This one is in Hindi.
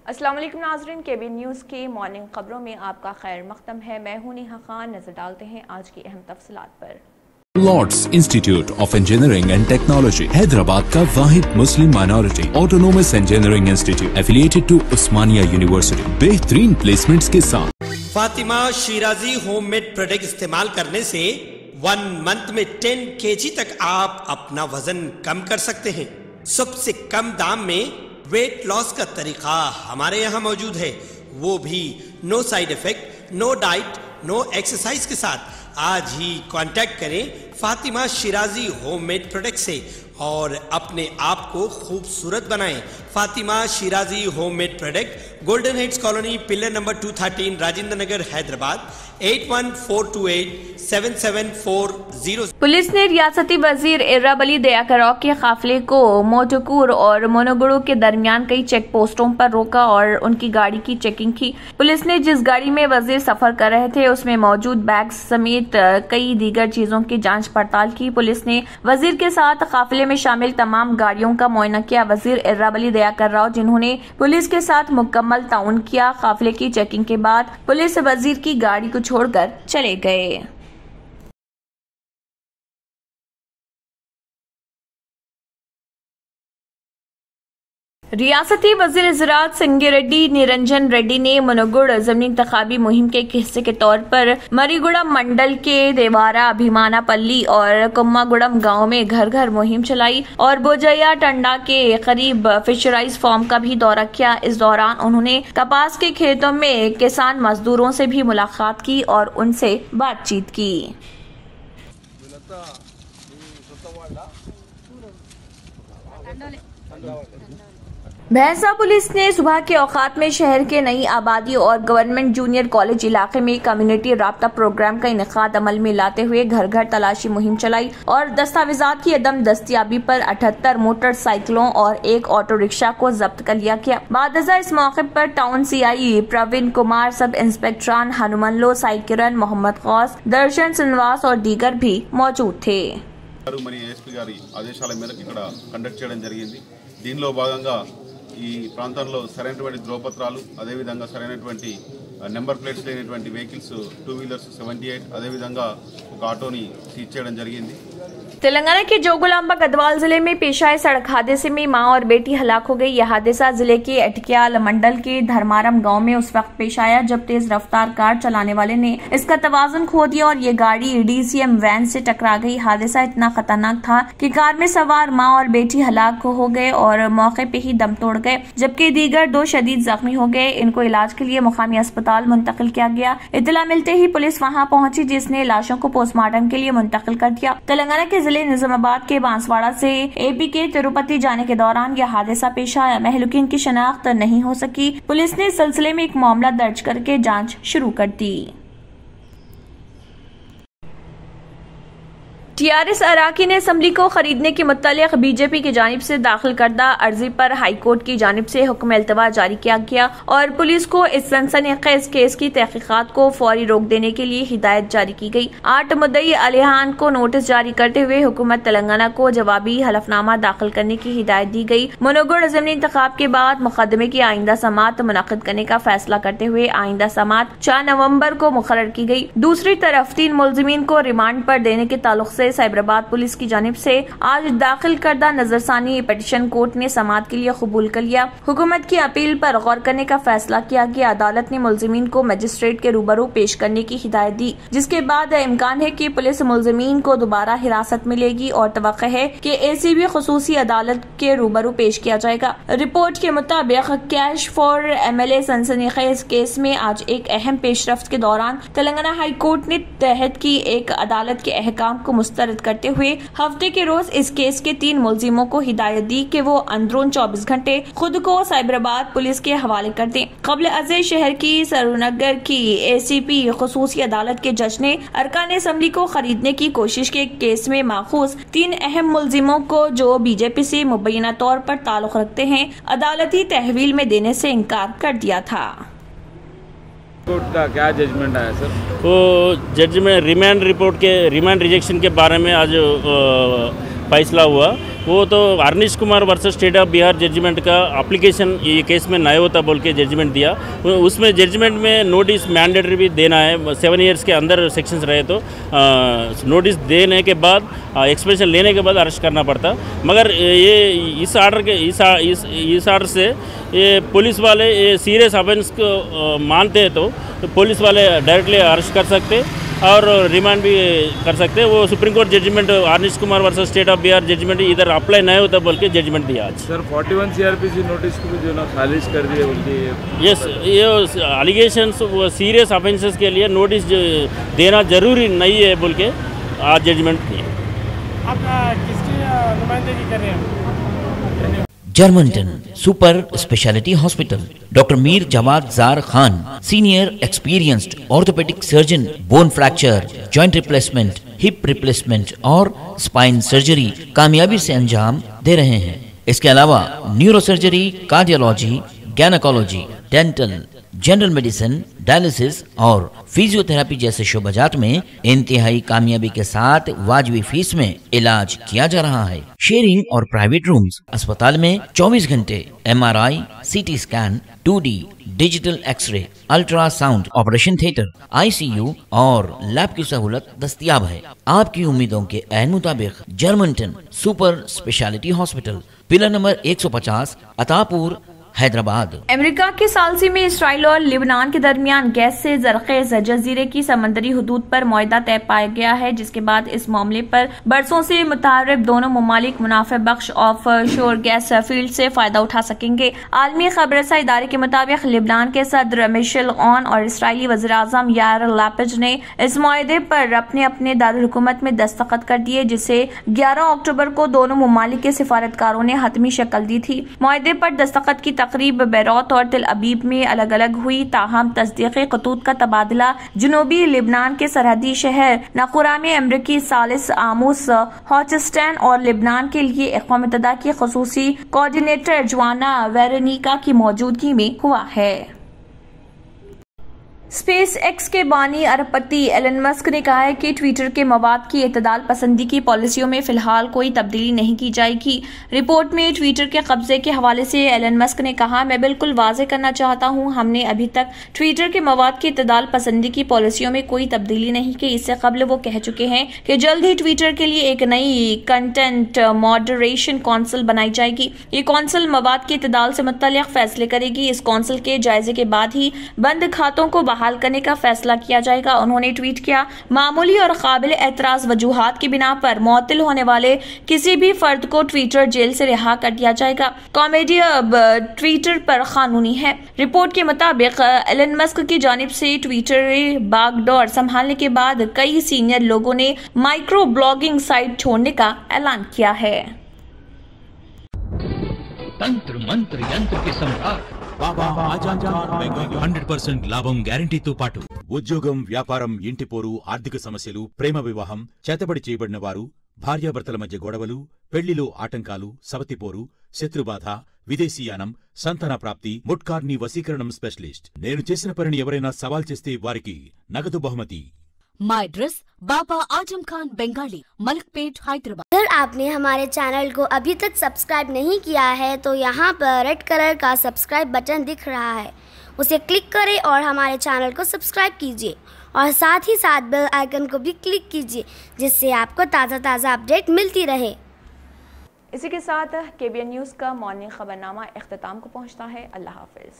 अस्सलाम वालेकुम नाज़रीन, केबीएन न्यूज़ की मॉर्निंग खबरों में आपका खैर मक़दम है। मैं हूं नेहा खान। नजर डालते हैं आज की अहम तफसीलात पर। Lords institute of engineering and technology Hyderabad का वाहिद मुस्लिम minority autonomous engineering institute affiliated to Osmania university बेहतरीन प्लेसमेंट्स के साथ। फातिमा शिराजी होममेड प्रोडक्ट इस्तेमाल करने से 1 मंथ में 10 kg तक आप अपना वजन कम कर सकते हैं। सबसे कम दाम में वेट लॉस का तरीका हमारे यहाँ मौजूद है, वो भी no side effect, no diet, no exercise के साथ। आज ही कांटेक्ट करें फातिमा शिराजी होममेड प्रोडक्ट से और अपने आप को खूबसूरत बनाएं। Fatima Shirazi homemade product, golden heads colony, pillar number 213, Rajendra Nagar, Hyderabad 8142877440। Police ने रियासती वजीर इर्राबली दयाकरौक के काफिले को मोटोकूर और मोनोगुड़ो के दरमियान कई चेक पोस्टों पर रोका और उनकी गाड़ी की चेकिंग की। पुलिस ने जिस गाड़ी में वजीर सफर कर रहे थे उसमें मौजूद बैग्स समेत कई दीगर चीजों की जांच पड़ताल की। पुलिस ने वजीर के साथ काफिले में शामिल तमाम गाड़ियों का मुआयना किया। वजीर इर्राबली दयाकरौक, जिन्होंने पुलिस के साथ मुकम्मल ताउन किया, काफिले की चेकिंग के बाद पुलिस वजीर की गाड़ी को छोड़कर चले गए। रियासती वजीर ज़राअत संगिरेड्डी निरंजन रेड्डी ने मुनगुड़ ज़मीनी इंतखाबी मुहिम के एक हिस्से के तौर पर मरीगुड़म मंडल के देवारा, भीमानापल्ली और कुम्मागुड़म गांव में घर घर मुहिम चलाई और बोजैया टंडा के करीब फिशराइज फार्म का भी दौरा किया। इस दौरान उन्होंने कपास के खेतों में किसान मजदूरों से भी मुलाकात की और उनसे बातचीत की। भैंसा पुलिस ने सुबह के औकात में शहर के नई आबादी और गवर्नमेंट जूनियर कॉलेज इलाके में कम्युनिटी राब्ता प्रोग्राम का इनेकाद अमल में लाते हुए घर घर तलाशी मुहिम चलाई और दस्तावेजात की अदम दस्तियाबी पर 78 मोटरसाइकिलों और एक ऑटो रिक्शा को जब्त कर लिया गया। बादजा इस मौके पर टाउन CI प्रवीण कुमार, सब इंस्पेक्टरान हनुमनलो, साई किरण, मोहम्मद गौस, दर्शन श्रीनिवास और दीगर भी मौजूद थे। ఈ ప్రాంతంలో సరైనటువంటి ధ్రువపత్రాలు, అదేవిధంగా సరైనటువంటి నెంబర్ ప్లేట్స్ లేనటువంటి వెహికల్స్ 2 వీలర్స్ 78, అదేవిధంగా ఒక ఆటోని సీజ్ చేయడం జరిగింది। तेलंगाना के जोगुलांबा गढ़वाल जिले में पेश आए सड़क हादसे में मां और बेटी हलाक हो गई। यह हादसा जिले के अटकियाल मंडल के धर्मारम गांव में उस वक्त पेश आया जब तेज रफ्तार कार चलाने वाले ने इसका तवाजुन खो दिया और ये गाड़ी DCM वैन से टकरा गई। हादसा इतना खतरनाक था कि कार में सवार मां और बेटी हलाक हो गए और मौके पे ही दम तोड़ गए, जबकि दीगर 2 शदीद जख्मी हो गए। इनको इलाज के लिए मुकामी अस्पताल मुंतकिल किया गया। इत्तला मिलते ही पुलिस वहाँ पहुंची, जिसने लाशों को पोस्टमार्टम के लिए मुंतकिल कर दिया। तेलंगाना के जिले निजामाबाद के बांसवाड़ा से AP के तिरुपति जाने के दौरान यह हादसा पेश आया। महलूकीन की शनाख्त नहीं हो सकी। पुलिस ने इस सिलसिले में एक मामला दर्ज करके जांच शुरू कर दी। TRS अराकी ने असम्बली को खरीदने के मुतालिक BJP की जानिब से दाखिल करदा अर्जी पर हाई कोर्ट की जानिब से हुक्म इल्तवा जारी किया गया और पुलिस को इस सनसनीखेज केस की तहकीकात को फौरी रोक देने के लिए हिदायत जारी की गई। 8 मुद्दई अलिहान को नोटिस जारी करते हुए हुकूमत तेलंगाना को जवाबी हलफनामा दाखिल करने की हिदायत दी गई। मुनगुड़ ज़मीनी इंतखाब के बाद मुकदमे की आइंदा समात मुनक्किद करने का फैसला करते हुए आइंदा समात 4 नवम्बर को मुकर्रर की गई। दूसरी तरफ 3 मुलजिमीन को रिमांड पर देने के ताल्लुक से साइबराबाद पुलिस की जानिब से आज दाखिल करदा नजरसानी पिटीशन कोर्ट ने समाअत के लिए कबूल कर लिया। हुकूमत की अपील पर गौर करने का फैसला किया गया। अदालत ने मुलजिमीन को मजिस्ट्रेट के रूबरू पेश करने की हिदायत दी, जिसके बाद इम्कान है कि पुलिस मुलजिमीन को दोबारा हिरासत में लेगी और तवक्को है कि ACB खसूसी अदालत के रूबरू पेश किया जाएगा। रिपोर्ट के मुताबिक कैश फॉर MLA सनसनीखेज केस में आज एक अहम पेशरफ्त के दौरान तेलंगाना हाई कोर्ट ने तहत की एक अदालत के अहकाम को मुस्तरद करते हुए हफ्ते के रोज इस केस के 3 मुलजिमों को हिदायत दी कि वो अंदरून 24 घंटे खुद को साइबराबाद पुलिस के हवाले कर दें। कबल अज़े शहर की सरूनगर की ACP खसूसी अदालत के जज ने अरकान असम्बली को खरीदने की कोशिश के केस में माखूज 3 अहम मुलजिमों को जो BJP से मुबैना तौर पर ताल्लुक रखते हैं अदालती तहवील में देने से इनकार कर दिया था। कोर्ट का क्या जजमेंट आया सर? वो जज में रिमांड रिपोर्ट के रिमांड रिजेक्शन के बारे में आज फैसला हुआ, वो तो Arnesh Kumar versus state of Bihar judgment का एप्लीकेशन ये केस में नहीं होता बोल के जजमेंट दिया। उसमें जजमेंट में नोटिस मैंडेटरी भी देना है, 7 इयर्स के अंदर सेक्शंस रहे तो नोटिस देने के बाद एक्सप्रेशन लेने के बाद अरेस्ट करना पड़ता। मगर ये इस आर्डर से ये पुलिस वाले ये सीरियस ऑफेंस को मानते हैं तो पुलिस वाले डायरेक्टली अरेस्ट कर सकते और रिमांड भी कर सकते हैं। वो supreme court judgment Arnesh Kumar versus state of Bihar judgment इधर अप्लाई नहीं होता बोल के जजमेंट दिया आज। सर 41 CRPC नोटिस को भी जो ना खारिज कर दिए उनकी। यस, ये एलिगेशंस वो सीरियस ऑफेंसेस के लिए नोटिस देना जरूरी नहीं है बोल के आज जजमेंट दिया। आप किसकी नुमाइंदगी कर रहे हैं? Germanten super speciality hospital, doctor Mir Jawad Zar Khan, senior experienced orthopaedic surgeon, bone fracture, joint replacement, hip replacement और स्पाइन सर्जरी कामयाबी से अंजाम दे रहे हैं। इसके अलावा neurosurgery, cardiology, gynaecology, dental, general medicine, dialysis और फिजियोथेरेपी जैसे शोबाजात में इंतहाई कामयाबी के साथ वाजबी फीस में इलाज किया जा रहा है। शेयरिंग और प्राइवेट रूम्स, अस्पताल में 24 घंटे MRI, CT scan, 2D digital x-ray, ultrasound, operation theatre, ICU और लैब की सहूलत दस्तयाब है। आपकी उम्मीदों के ऐन मुताबिक Germanten super speciality hospital, pillar number 150, Attapur, Hyderabad. America के सालसी में इसराइल और लिबनान के दरमियान गैस से जरखेज जजीरे की समंदरी हदूद पर मुआहदा तय पाया गया है, जिसके बाद इस मामले पर बरसों से मुतारिब दोनों ममालिक मुनाफे बख्श ऑफ शोर गैस फील्ड से फायदा उठा सकेंगे। आलमी खबरसा इदारे के मुताबिक लिबनान के सदर मिशेल ऑन और इसराइली वज़ीर-ए-आज़म यार लैपिड ने इस मुआहदे पर अपने अपने दारुल-हुकूमत में दस्तखत कर दिए, जिसे 11 अक्टूबर को दोनों ममालिक के सिफारतकारों ने हतमी शक्ल दी थी। मुआहदे पर दस्तखत की तकरीब बैरूत और तिल अबीब में अलग अलग हुई, ताहम तस्दीक़ी खतूत का तबादला जनूबी लिबनान के सरहदी शहर नकुरा में अमरीकी सालिस आमूस हॉचस्टैन और लिबनान के लिए अक़वाम मुत्तहिदा की ख़ुसूसी कोऑर्डिनेटर जोआना वेरोनिका की मौजूदगी में हुआ है। स्पेस एक्स के बानी अरबपति एलन मस्क ने कहा है कि ट्विटर के मवाद की इतदाल पसंदी की पॉलिसियों में फिलहाल कोई तब्दीली नहीं की जाएगी। रिपोर्ट में ट्विटर के कब्जे के हवाले से एलन मस्क ने कहा, मैं बिल्कुल वाज़ेह करना चाहता हूं, हमने अभी तक ट्विटर के मवाद की इतदाल पसंदी की पॉलिसियों में कोई तब्दीली नहीं की। इससे कबल वो कह चुके हैं कि जल्द ही ट्विटर के लिए एक नई कंटेंट मॉडरेशन काउंसिल बनाई जाएगी। ये काउंसिल मवाद की इतदाल से मुतल्लिक़ फैसले करेगी। इस काउंसिल के जायजे के बाद ही बंद खातों को बहाल करने का फैसला किया जाएगा। उन्होंने ट्वीट किया, मामूली और काबिल एतराज वजूहात की बिना पर मुअत्तल होने वाले किसी भी फर्द को ट्विटर जेल से रिहा कर दिया जाएगा। कॉमेडी अब ट्विटर पर कानूनी है। रिपोर्ट के मुताबिक एलन मस्क की जानिब से ट्विटर बागडोर संभालने के बाद कई सीनियर लोगों ने माइक्रो ब्लॉगिंग साइट छोड़ने का ऐलान किया है। तंत्र मंत्र यंत्र के सम्राट 100% లాభం గ్యారంటీతో పాటు ఉద్యోగం, వ్యాపారం, ఇంటి పోరు, ఆర్థిక సమస్యలు, ప్రేమ వివాహం, చేతబడి చేయబడిన వారు, భార్యాభర్తల మధ్య గొడవలు, పెళ్లిలో ఆటంకాలు, సవతిపోరు, శత్రుబాధ, విదేశీయానం, సంతాన ప్రాప్తి, ముట్కార్ని వశీకరణం స్పెషలిస్ట్। నేను చేసిన పనిని ఎవరైనా సవాల్ చేస్తే వారికి నగదు బహుమతి। माय ड्रेस बाबा आजम खान बंगाली, मलकपेट, हैदराबाद। अगर आपने हमारे चैनल को अभी तक सब्सक्राइब नहीं किया है तो यहाँ पर रेड कलर का सब्सक्राइब बटन दिख रहा है, उसे क्लिक करें और हमारे चैनल को सब्सक्राइब कीजिए और साथ ही साथ बेल आइकन को भी क्लिक कीजिए, जिससे आपको ताज़ा अपडेट मिलती रहे। इसी के साथ KBN न्यूज़ का मॉर्निंग खबरनामा इख्तिताम को पहुँचता है। अल्लाह हाफिज।